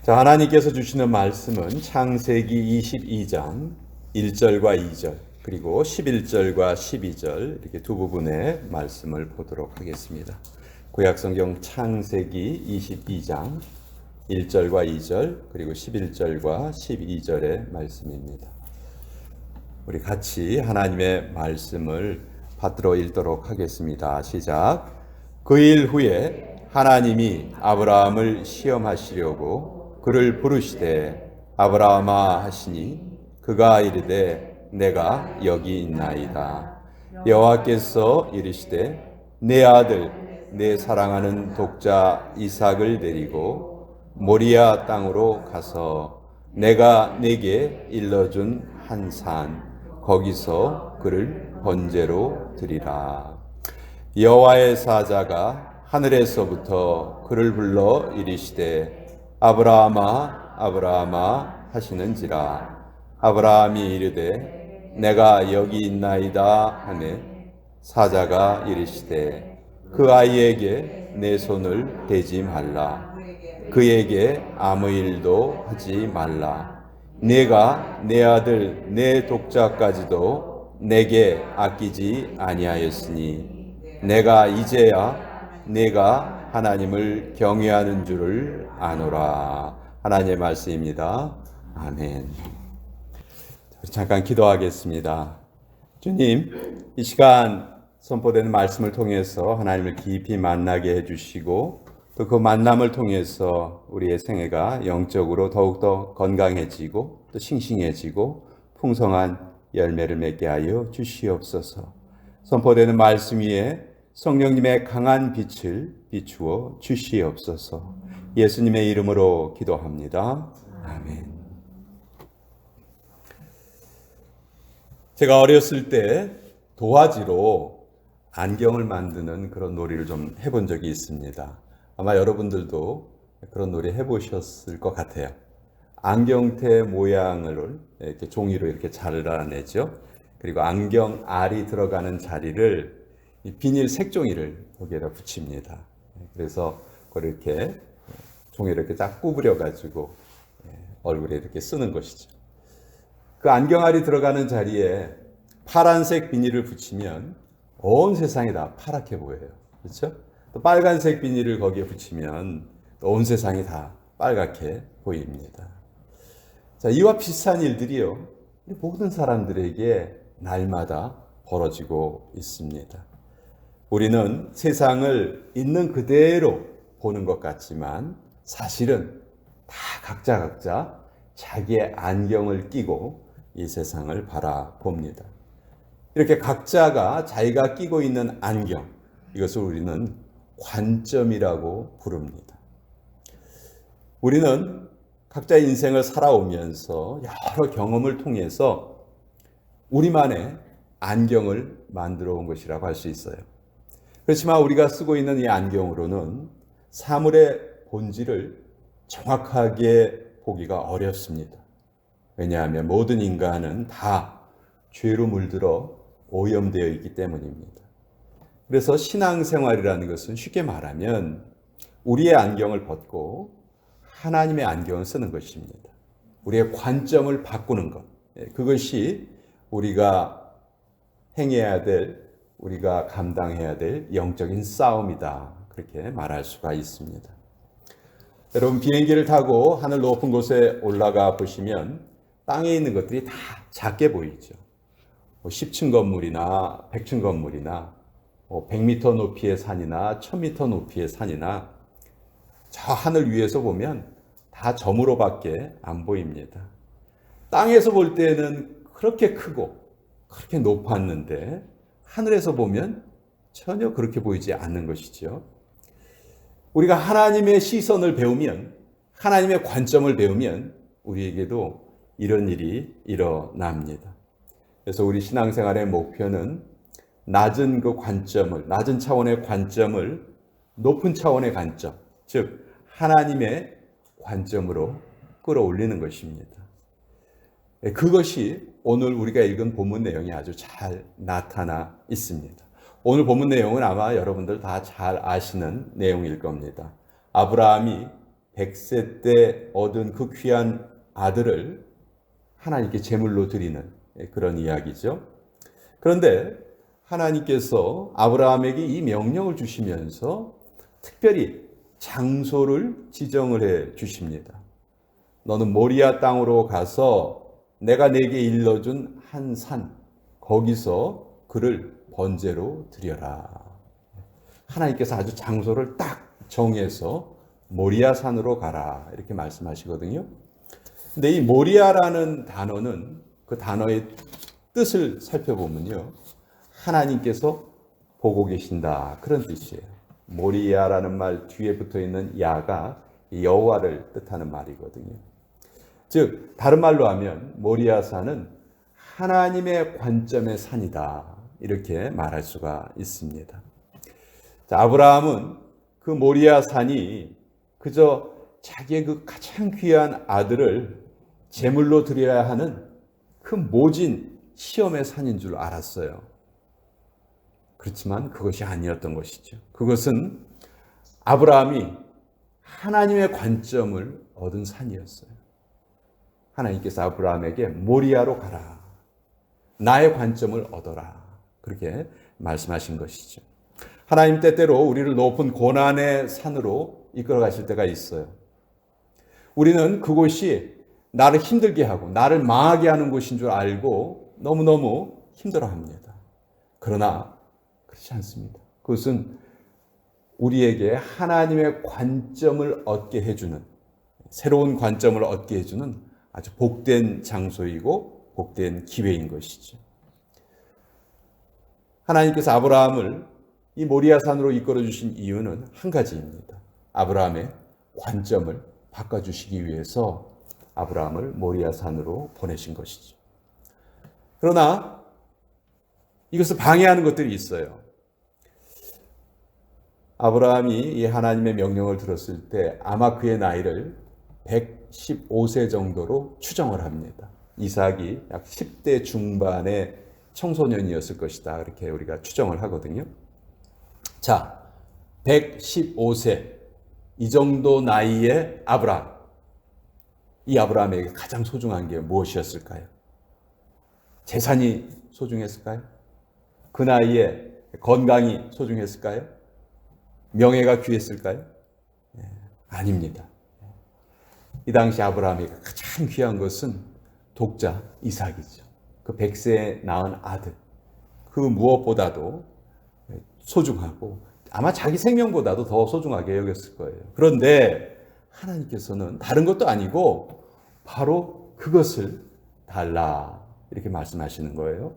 자, 하나님께서 주시는 말씀은 창세기 22장 1절과 2절 그리고 11절과 12절 이렇게 두 부분의 말씀을 보도록 하겠습니다. 구약성경 창세기 22장 1절과 2절 그리고 11절과 12절의 말씀입니다. 우리 같이 하나님의 말씀을 받들어 읽도록 하겠습니다. 시작. 그 일 후에 하나님이 아브라함을 시험하시려고 그를 부르시되 아브라함아 하시니 그가 이르되 내가 여기 있나이다. 여호와께서 이르시되 내 아들 내 사랑하는 독자 이삭을 데리고 모리아 땅으로 가서 내가 내게 일러준 한 산 거기서 그를 번제로 드리라. 여호와의 사자가 하늘에서부터 그를 불러 이르시되 아브라함아 아브라함아 하시는지라. 아브라함이 이르되 내가 여기 있나이다 하매 사자가 이르시되 그 아이에게 내 손을 대지 말라. 그에게 아무 일도 하지 말라. 내가 내 아들 내 독자까지도 내게 아끼지 아니하였으니 내가 이제야 내가 하나님을 경외하는 줄을 아노라. 하나님의 말씀입니다. 아멘. 잠깐 기도하겠습니다. 주님, 이 시간 선포되는 말씀을 통해서 하나님을 깊이 만나게 해주시고 또 그 만남을 통해서 우리의 생애가 영적으로 더욱더 건강해지고 또 싱싱해지고 풍성한 열매를 맺게 하여 주시옵소서. 선포되는 말씀 위에 성령님의 강한 빛을 비추어 주시옵소서. 예수님의 이름으로 기도합니다. 아멘. 제가 어렸을 때 도화지로 안경을 만드는 그런 놀이를 좀 해본 적이 있습니다. 아마 여러분들도 그런 놀이 해보셨을 것 같아요. 안경테 모양을 이렇게 종이로 이렇게 잘라내죠. 그리고 안경 알이 들어가는 자리를 이 비닐 색종이를 거기에다 붙입니다. 그래서 그걸 이렇게 종이를 이렇게 쫙 구부려 가지고 얼굴에 이렇게 쓰는 것이죠. 그 안경알이 들어가는 자리에 파란색 비닐을 붙이면 온 세상이 다 파랗게 보여요. 그렇죠? 또 빨간색 비닐을 거기에 붙이면 온 세상이 다 빨갛게 보입니다. 자, 이와 비슷한 일들이요, 모든 사람들에게 날마다 벌어지고 있습니다. 우리는 세상을 있는 그대로 보는 것 같지만 사실은 다 각자 자기의 안경을 끼고 이 세상을 바라봅니다. 이렇게 각자가 자기가 끼고 있는 안경, 이것을 우리는 관점이라고 부릅니다. 우리는 각자의 인생을 살아오면서 여러 경험을 통해서 우리만의 안경을 만들어 온 것이라고 할 수 있어요. 그렇지만 우리가 쓰고 있는 이 안경으로는 사물의 본질을 정확하게 보기가 어렵습니다. 왜냐하면 모든 인간은 다 죄로 물들어 오염되어 있기 때문입니다. 그래서 신앙생활이라는 것은 쉽게 말하면 우리의 안경을 벗고 하나님의 안경을 쓰는 것입니다. 우리의 관점을 바꾸는 것, 그것이 우리가 행해야 될, 우리가 감당해야 될 영적인 싸움이다, 그렇게 말할 수가 있습니다. 여러분, 비행기를 타고 하늘 높은 곳에 올라가 보시면 땅에 있는 것들이 다 작게 보이죠. 10층 건물이나 100층 건물이나 100m 높이의 산이나 1000m 높이의 산이나 저 하늘 위에서 보면 다 점으로밖에 안 보입니다. 땅에서 볼 때는 그렇게 크고 그렇게 높았는데 하늘에서 보면 전혀 그렇게 보이지 않는 것이죠. 우리가 하나님의 시선을 배우면, 하나님의 관점을 배우면 우리에게도 이런 일이 일어납니다. 그래서 우리 신앙생활의 목표는 낮은 그 관점을, 낮은 차원의 관점을 높은 차원의 관점, 즉 하나님의 관점으로 끌어올리는 것입니다. 그것이 오늘 우리가 읽은 본문 내용이 아주 잘 나타나 있습니다. 오늘 본문 내용은 아마 여러분들 다 잘 아시는 내용일 겁니다. 아브라함이 100세 때 얻은 그 귀한 아들을 하나님께 제물로 드리는 그런 이야기죠. 그런데 하나님께서 아브라함에게 이 명령을 주시면서 특별히 장소를 지정을 해 주십니다. 너는 모리아 땅으로 가서 내가 내게 일러준 한 산, 거기서 그를 번제로 드려라. 하나님께서 아주 장소를 딱 정해서 모리아 산으로 가라 이렇게 말씀하시거든요. 근데 이 모리아라는 단어는 그 단어의 뜻을 살펴보면요, 하나님께서 보고 계신다 그런 뜻이에요. 모리아라는 말 뒤에 붙어 있는 야가 여호와를 뜻하는 말이거든요. 즉 다른 말로 하면 모리아 산은 하나님의 관점의 산이다 이렇게 말할 수가 있습니다. 자, 아브라함은 그 모리아 산이 그저 자기의 그 가장 귀한 아들을 제물로 드려야 하는 그 모진 시험의 산인 줄 알았어요. 그렇지만 그것이 아니었던 것이죠. 그것은 아브라함이 하나님의 관점을 얻은 산이었어요. 하나님께서 아브라함에게 모리아로 가라. 나의 관점을 얻어라. 그렇게 말씀하신 것이죠. 하나님 때때로 우리를 높은 고난의 산으로 이끌어 가실 때가 있어요. 우리는 그곳이 나를 힘들게 하고 나를 망하게 하는 곳인 줄 알고 너무너무 힘들어합니다. 그러나 그렇지 않습니다. 그것은 우리에게 하나님의 관점을 얻게 해주는, 새로운 관점을 얻게 해주는 아주 복된 장소이고 복된 기회인 것이죠. 하나님께서 아브라함을 이 모리아 산으로 이끌어 주신 이유는 한 가지입니다. 아브라함의 관점을 바꿔주시기 위해서 아브라함을 모리아 산으로 보내신 것이죠. 그러나 이것을 방해하는 것들이 있어요. 아브라함이 이 하나님의 명령을 들었을 때 아마 그의 나이를 115세 정도로 추정을 합니다. 이삭이 약 10대 중반의 청소년이었을 것이다. 이렇게 우리가 추정을 하거든요. 자, 115세 이 정도 나이의 아브라함. 이 아브라함에게 가장 소중한 게 무엇이었을까요? 재산이 소중했을까요? 그 나이에 건강이 소중했을까요? 명예가 귀했을까요? 아닙니다. 이 당시 아브라함에게 가장 귀한 것은 독자 이삭이죠. 그 100세에 낳은 아들. 그 무엇보다도 소중하고 아마 자기 생명보다도 더 소중하게 여겼을 거예요. 그런데 하나님께서는 다른 것도 아니고 바로 그것을 달라 이렇게 말씀하시는 거예요.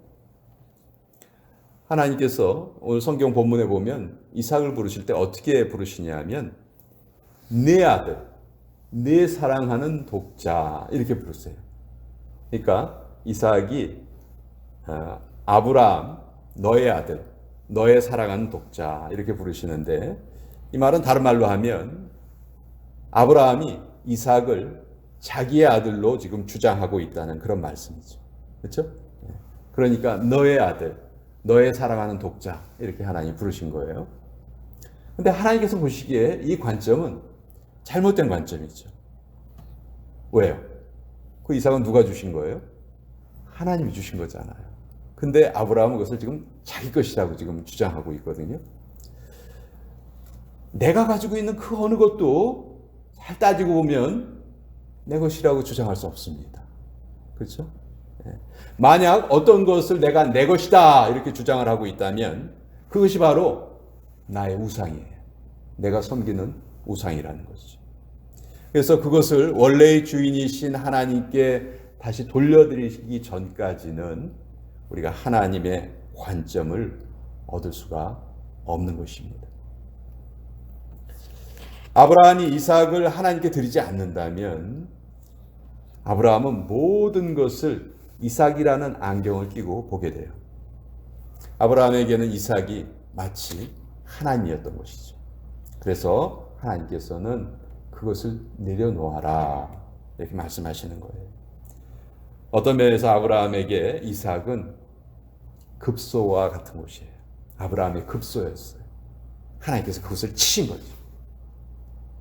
하나님께서 오늘 성경 본문에 보면 이삭을 부르실 때 어떻게 부르시냐 하면 내 아들, 내 사랑하는 독자 이렇게 부르세요. 그러니까 이삭이 아브라함 너의 아들, 너의 사랑하는 독자 이렇게 부르시는데 이 말은 다른 말로 하면 아브라함이 이삭을 자기의 아들로 지금 주장하고 있다는 그런 말씀이죠. 그렇죠? 그러니까 너의 아들, 너의 사랑하는 독자 이렇게 하나님이 부르신 거예요. 근데 하나님께서 보시기에 이 관점은 잘못된 관점이죠. 왜요? 그 이삭은 누가 주신 거예요? 하나님이 주신 거잖아요. 근데 아브라함은 그것을 지금 자기 것이라고 지금 주장하고 있거든요. 내가 가지고 있는 그 어느 것도 잘 따지고 보면 내 것이라고 주장할 수 없습니다. 그렇죠? 만약 어떤 것을 내가 내 것이다 이렇게 주장을 하고 있다면 그것이 바로 나의 우상이에요. 내가 섬기는 우상이라는 것이죠. 그래서 그것을 원래의 주인이신 하나님께 다시 돌려드리기 전까지는 우리가 하나님의 관점을 얻을 수가 없는 것입니다. 아브라함이 이삭을 하나님께 드리지 않는다면 아브라함은 모든 것을 이삭이라는 안경을 끼고 보게 돼요. 아브라함에게는 이삭이 마치 하나님이었던 것이죠. 그래서 하나님께서는 그것을 내려놓아라 이렇게 말씀하시는 거예요. 어떤 면에서 아브라함에게 이삭은 급소와 같은 것이에요. 아브라함의 급소였어요. 하나님께서 그것을 치신 거죠.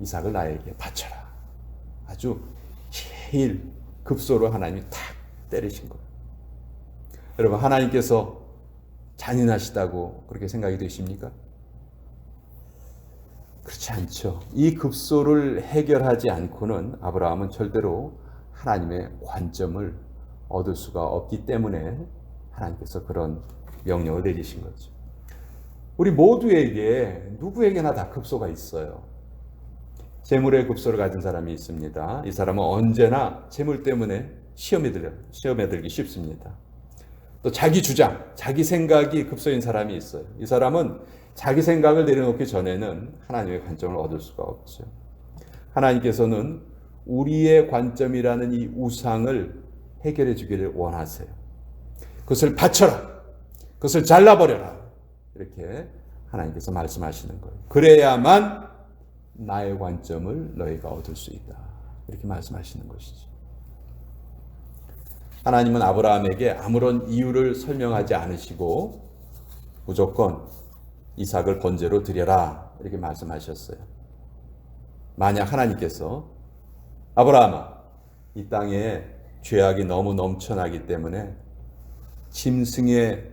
이삭을 나에게 바쳐라. 아주 제일 급소로 하나님이 탁 때리신 거예요. 여러분, 하나님께서 잔인하시다고 그렇게 생각이 되십니까? 그렇지 않죠. 이 급소를 해결하지 않고는 아브라함은 절대로 하나님의 관점을 얻을 수가 없기 때문에 하나님께서 그런 명령을 내리신 거죠. 우리 모두에게 누구에게나 다 급소가 있어요. 재물의 급소를 가진 사람이 있습니다. 이 사람은 언제나 재물 때문에 시험에 들기 쉽습니다. 또 자기 주장, 자기 생각이 급소인 사람이 있어요. 이 사람은 자기 생각을 내려놓기 전에는 하나님의 관점을 얻을 수가 없죠. 하나님께서는 우리의 관점이라는 이 우상을 해결해 주기를 원하세요. 그것을 바쳐라. 그것을 잘라버려라. 이렇게 하나님께서 말씀하시는 거예요. 그래야만 나의 관점을 너희가 얻을 수 있다. 이렇게 말씀하시는 것이죠. 하나님은 아브라함에게 아무런 이유를 설명하지 않으시고 무조건 이삭을 번제로 드려라. 이렇게 말씀하셨어요. 만약 하나님께서 아브라함아, 이 땅에 죄악이 너무 넘쳐나기 때문에 짐승의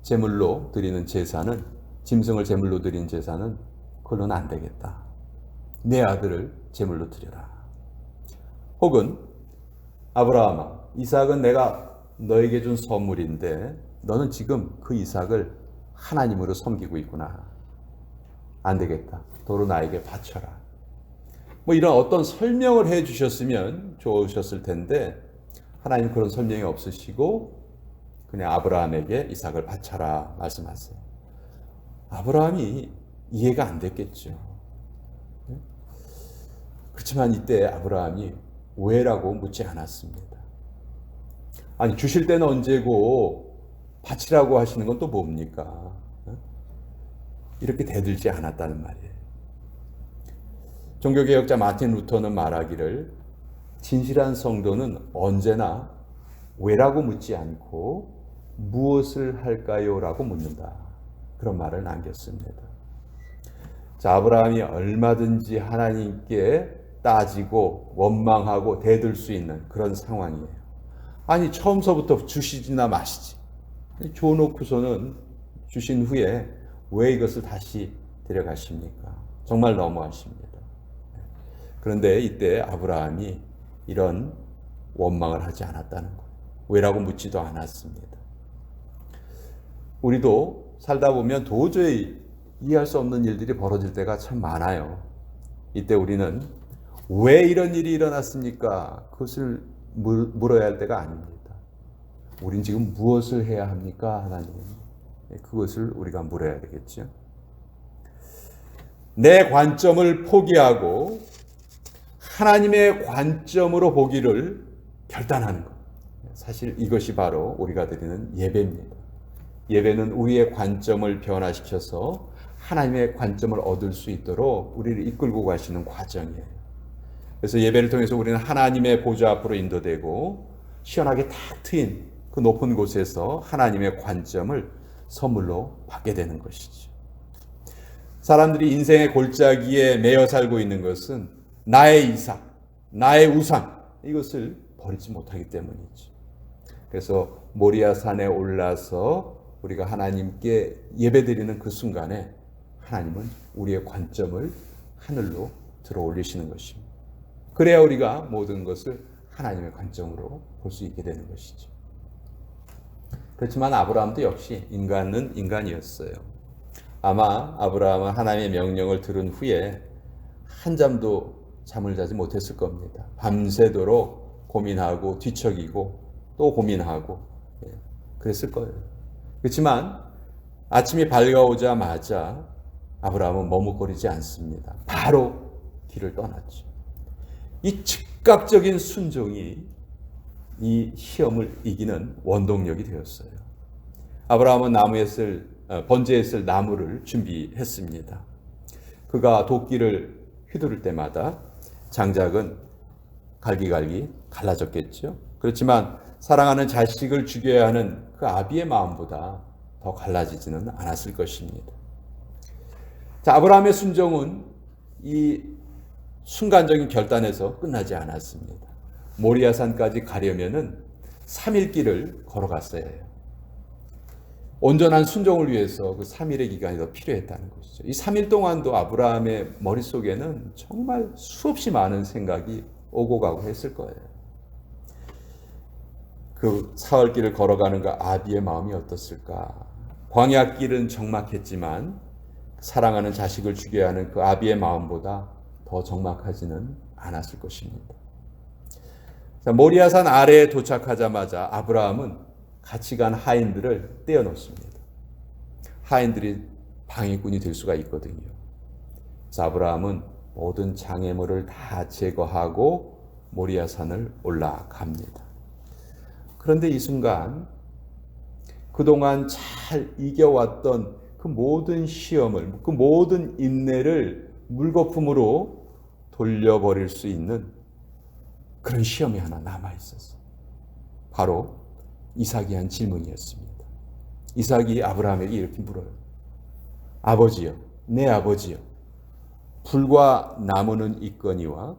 제물로 드리는 제사는, 짐승을 제물로 드리는 제사는 그걸로는 안 되겠다. 내 아들을 제물로 드려라. 혹은 아브라함아, 이삭은 내가 너에게 준 선물인데 너는 지금 그 이삭을 하나님으로 섬기고 있구나. 안 되겠다. 도로 나에게 바쳐라. 뭐 이런 어떤 설명을 해 주셨으면 좋으셨을 텐데 하나님 그런 설명이 없으시고 그냥 아브라함에게 이삭을 바쳐라 말씀하세요. 아브라함이 이해가 안 됐겠죠. 그렇지만 이때 아브라함이 왜라고 묻지 않았습니다. 아니, 주실 때는 언제고 바치라고 하시는 건 또 뭡니까? 이렇게 대들지 않았다는 말이에요. 종교개혁자 마틴 루터는 말하기를 진실한 성도는 언제나 왜라고 묻지 않고 무엇을 할까요? 라고 묻는다. 그런 말을 남겼습니다. 자, 아브라함이 얼마든지 하나님께 따지고 원망하고 대들 수 있는 그런 상황이에요. 아니, 처음서부터 주시지나 마시지. 줘놓고서는 주신 후에 왜 이것을 다시 데려가십니까? 정말 너무하십니다. 그런데 이때 아브라함이 이런 원망을 하지 않았다는 거예요. 왜라고 묻지도 않았습니다. 우리도 살다 보면 도저히 이해할 수 없는 일들이 벌어질 때가 참 많아요. 이때 우리는 왜 이런 일이 일어났습니까? 그것을 물어야 할 때가 아닙니다. 우린 지금 무엇을 해야 합니까? 하나님. 그것을 우리가 물어야 되겠죠. 내 관점을 포기하고 하나님의 관점으로 보기를 결단하는 것. 사실 이것이 바로 우리가 드리는 예배입니다. 예배는 우리의 관점을 변화시켜서 하나님의 관점을 얻을 수 있도록 우리를 이끌고 가시는 과정이에요. 그래서 예배를 통해서 우리는 하나님의 보좌 앞으로 인도되고 시원하게 탁 트인 그 높은 곳에서 하나님의 관점을 선물로 받게 되는 것이죠. 사람들이 인생의 골짜기에 매여 살고 있는 것은 나의 이삭, 나의 우상, 이것을 버리지 못하기 때문이죠. 그래서 모리아 산에 올라서 우리가 하나님께 예배드리는 그 순간에 하나님은 우리의 관점을 하늘로 들어 올리시는 것입니다. 그래야 우리가 모든 것을 하나님의 관점으로 볼 수 있게 되는 것이죠. 그렇지만 아브라함도 역시 인간은 인간이었어요. 아마 아브라함은 하나님의 명령을 들은 후에 한잠도 잠을 자지 못했을 겁니다. 밤새도록 고민하고 뒤척이고 또 고민하고 그랬을 거예요. 그렇지만 아침이 밝아오자마자 아브라함은 머뭇거리지 않습니다. 바로 길을 떠났죠. 이 즉각적인 순종이 이 시험을 이기는 원동력이 되었어요. 아브라함은 번제에 쓸 나무를 준비했습니다. 그가 도끼를 휘두를 때마다 장작은 갈기갈기 갈라졌겠죠. 그렇지만 사랑하는 자식을 죽여야 하는 그 아비의 마음보다 더 갈라지지는 않았을 것입니다. 자, 아브라함의 순종은 이 순간적인 결단에서 끝나지 않았습니다. 모리아산까지 가려면은 3일 길을 걸어갔어야 해요. 온전한 순종을 위해서 그 3일의 기간이 더 필요했다는 것이죠. 이 3일 동안도 아브라함의 머릿속에는 정말 수없이 많은 생각이 오고 가고 했을 거예요. 그 사흘 길을 걸어가는 그 아비의 마음이 어떻을까? 광야 길은 적막했지만 사랑하는 자식을 죽여야 하는 그 아비의 마음보다 더 적막하지는 않았을 것입니다. 자, 모리아산 아래에 도착하자마자 아브라함은 같이 간 하인들을 떼어놓습니다. 하인들이 방해꾼이 될 수가 있거든요. 그래서 아브라함은 모든 장애물을 다 제거하고 모리아산을 올라갑니다. 그런데 이 순간 그동안 잘 이겨왔던 그 모든 시험을, 그 모든 인내를 물거품으로 돌려버릴 수 있는 그런 시험이 하나 남아 있었어요. 바로 이삭이 한 질문이었습니다. 이삭이 아브라함에게 이렇게 물어요. 아버지여, 내 아버지여, 불과 나무는 있거니와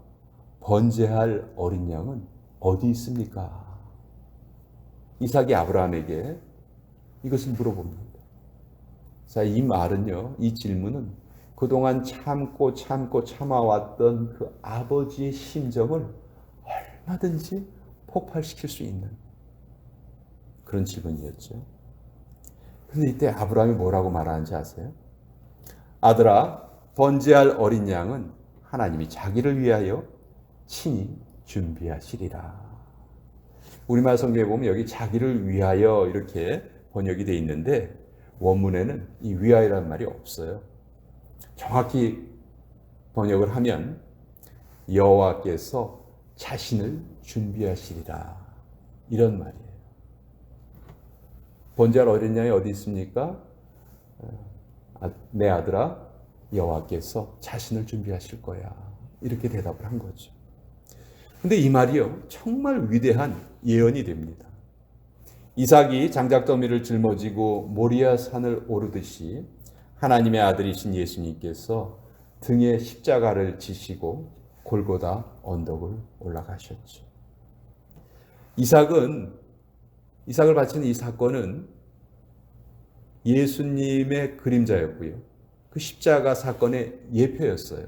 번제할 어린 양은 어디 있습니까? 이삭이 아브라함에게 이것을 물어봅니다. 자, 이 말은요, 이 질문은 그동안 참고 참아왔던 그 아버지의 심정을 얼마든지 폭발시킬 수 있는 그런 질문이었죠. 그런데 이때 아브라함이 뭐라고 말하는지 아세요? 아들아, 번제할 어린 양은 하나님이 자기를 위하여 친히 준비하시리라. 우리말 성경에 보면 여기 자기를 위하여 이렇게 번역이 되어 있는데 원문에는 이 위하여라는 말이 없어요. 정확히 번역을 하면 여호와께서 자신을 준비하시리라, 이런 말이에요. 번제할 어린 양이 어디 있습니까? 내 아들아, 여호와께서 자신을 준비하실 거야, 이렇게 대답을 한 거죠. 근데 이 말이요, 정말 위대한 예언이 됩니다. 이삭이 장작더미를 짊어지고 모리아 산을 오르듯이 하나님의 아들이신 예수님께서 등에 십자가를 지시고 골고다 언덕을 올라가셨죠. 이삭을 바치는 이 사건은 예수님의 그림자였고요, 그 십자가 사건의 예표였어요.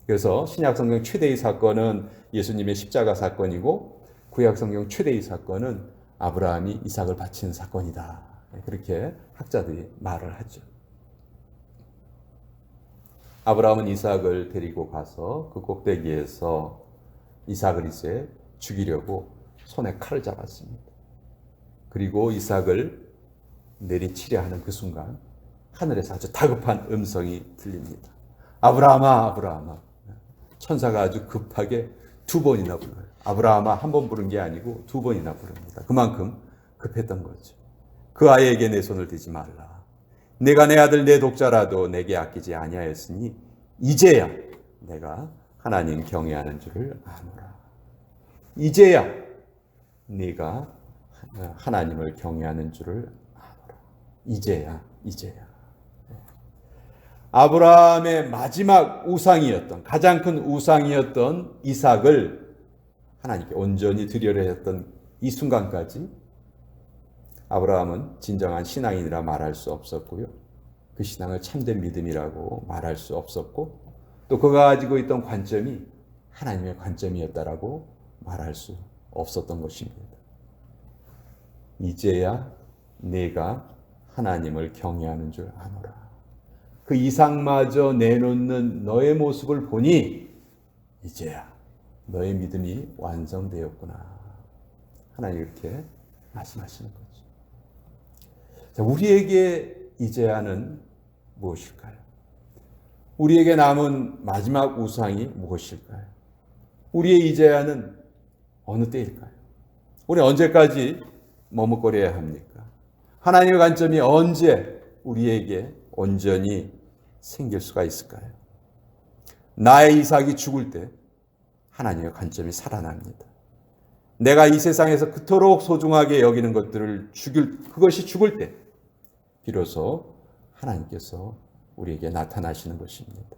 그래서 신약성경 최대의 사건은 예수님의 십자가 사건이고 구약성경 최대의 사건은 아브라함이 이삭을 바치는 사건이다, 그렇게 학자들이 말을 하죠. 아브라함은 이삭을 데리고 가서 그 꼭대기에서 이삭을 이제 죽이려고 손에 칼을 잡았습니다. 그리고 이삭을 내리치려 하는 그 순간 하늘에서 아주 다급한 음성이 들립니다. 아브라함아, 아브라함아. 천사가 아주 급하게 2번이나 불러요. 아브라함아, 한 번 부른 게 아니고 2번이나 부릅니다. 그만큼 급했던 거죠. 그 아이에게 내 손을 대지 말라. 내가 내 아들 내 독자라도 내게 아끼지 아니하였으니 이제야 내가 하나님 경외하는 줄을 아노라. 이제야 네가 하나님을 경외하는 줄을 아노라. 이제야. 아브라함의 마지막 우상이었던, 가장 큰 우상이었던 이삭을 하나님께 온전히 드리려 했던 이 순간까지 아브라함은 진정한 신앙인이라 말할 수 없었고요, 그 신앙을 참된 믿음이라고 말할 수 없었고, 또 그가 가지고 있던 관점이 하나님의 관점이었다라고 말할 수 없었던 것입니다. 이제야 내가 하나님을 경외하는 줄 아노라. 그 이삭마저 내놓는 너의 모습을 보니 이제야 너의 믿음이 완성되었구나. 하나님 이렇게 말씀하시는 거죠. 자, 우리에게 이제야는 무엇일까요? 우리에게 남은 마지막 우상이 무엇일까요? 우리의 이제야는 어느 때일까요? 우리 언제까지 머뭇거려야 합니까? 하나님의 관점이 언제 우리에게 온전히 생길 수가 있을까요? 나의 이삭이 죽을 때 하나님의 관점이 살아납니다. 내가 이 세상에서 그토록 소중하게 여기는 것들을 그것이 죽을 때 비로소 하나님께서 우리에게 나타나시는 것입니다.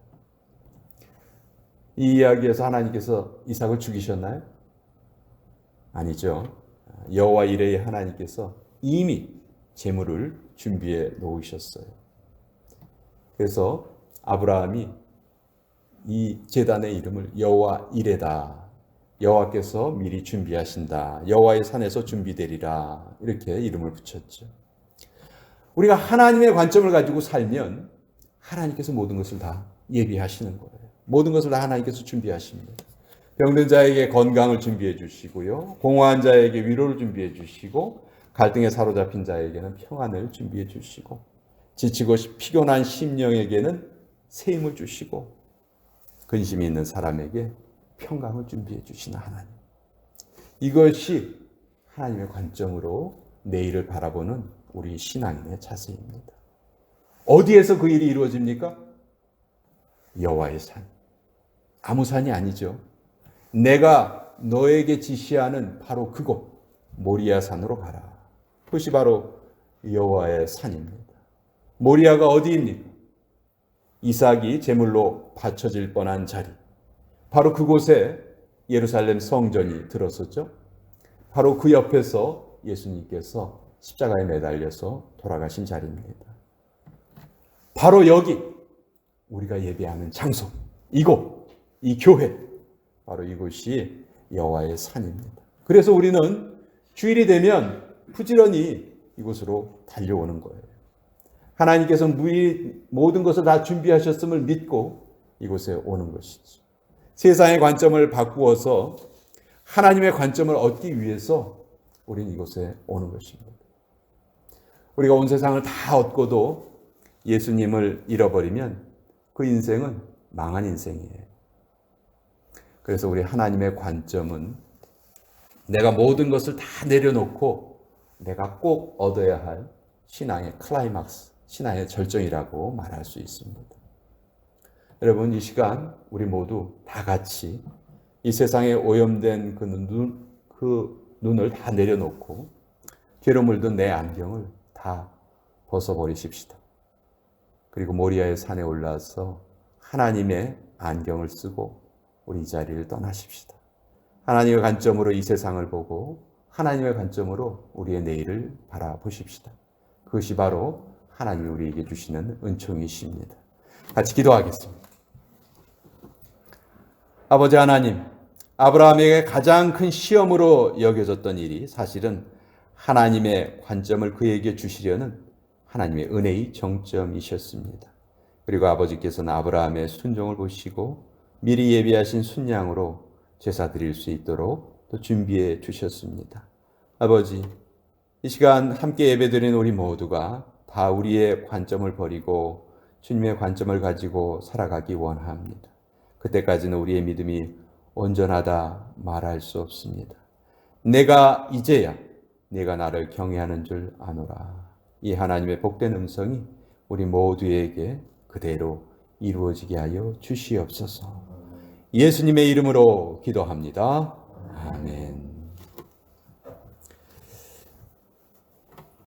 이 이야기에서 하나님께서 이삭을 죽이셨나요? 아니죠. 여호와 이레의 하나님께서 이미 제물을 준비해 놓으셨어요. 그래서 아브라함이 이 제단의 이름을 여호와 이레다. 여호와께서 미리 준비하신다. 여호와의 산에서 준비되리라. 이렇게 이름을 붙였죠. 우리가 하나님의 관점을 가지고 살면 하나님께서 모든 것을 다 예비하시는 거예요. 모든 것을 다 하나님께서 준비하십니다. 병든 자에게 건강을 준비해 주시고요. 공허한 자에게 위로를 준비해 주시고 갈등에 사로잡힌 자에게는 평안을 준비해 주시고 지치고 피곤한 심령에게는 새 힘을 주시고 근심이 있는 사람에게 평강을 준비해 주시는 하나님. 이것이 하나님의 관점으로 내일을 바라보는 우리 신앙인의 자세입니다. 어디에서 그 일이 이루어집니까? 여호와의 산. 아무 산이 아니죠. 내가 너에게 지시하는 바로 그곳 모리아 산으로 가라. 그것이 바로 여호와의 산입니다. 모리아가 어디입니까? 이삭이 제물로 바쳐질 뻔한 자리. 바로 그곳에 예루살렘 성전이 들었었죠. 바로 그 옆에서 예수님께서 십자가에 매달려서 돌아가신 자리입니다. 바로 여기 우리가 예배하는 장소, 이곳, 이 교회, 바로 이곳이 여호와의 산입니다. 그래서 우리는 주일이 되면 부지런히 이곳으로 달려오는 거예요. 하나님께서 모든 것을 다 준비하셨음을 믿고 이곳에 오는 것이죠. 세상의 관점을 바꾸어서 하나님의 관점을 얻기 위해서 우리는 이곳에 오는 것입니다. 우리가 온 세상을 다 얻고도 예수님을 잃어버리면 그 인생은 망한 인생이에요. 그래서 우리 하나님의 관점은 내가 모든 것을 다 내려놓고 내가 꼭 얻어야 할 신앙의 클라이막스, 신앙의 절정이라고 말할 수 있습니다. 여러분, 이 시간 우리 모두 다 같이 이 세상에 오염된 그 눈을 다 내려놓고 죄로 물든 내 안경을 다 벗어버리십시다. 그리고 모리아의 산에 올라서 하나님의 안경을 쓰고 우리 이 자리를 떠나십시다. 하나님의 관점으로 이 세상을 보고 하나님의 관점으로 우리의 내일을 바라보십시다. 그것이 바로 하나님이 우리에게 주시는 은총이십니다. 같이 기도하겠습니다. 아버지 하나님, 아브라함에게 가장 큰 시험으로 여겨졌던 일이 사실은 하나님의 관점을 그에게 주시려는 하나님의 은혜의 정점이셨습니다. 그리고 아버지께서는 아브라함의 순종을 보시고 미리 예비하신 순양으로 제사 드릴 수 있도록 또 준비해 주셨습니다. 아버지, 이 시간 함께 예배드린 우리 모두가 다 우리의 관점을 버리고 주님의 관점을 가지고 살아가기 원합니다. 그때까지는 우리의 믿음이 온전하다 말할 수 없습니다. 내가 이제야 네가 나를 경외하는 줄 아노라. 이 하나님의 복된 음성이 우리 모두에게 그대로 이루어지게 하여 주시옵소서. 예수님의 이름으로 기도합니다. 아멘.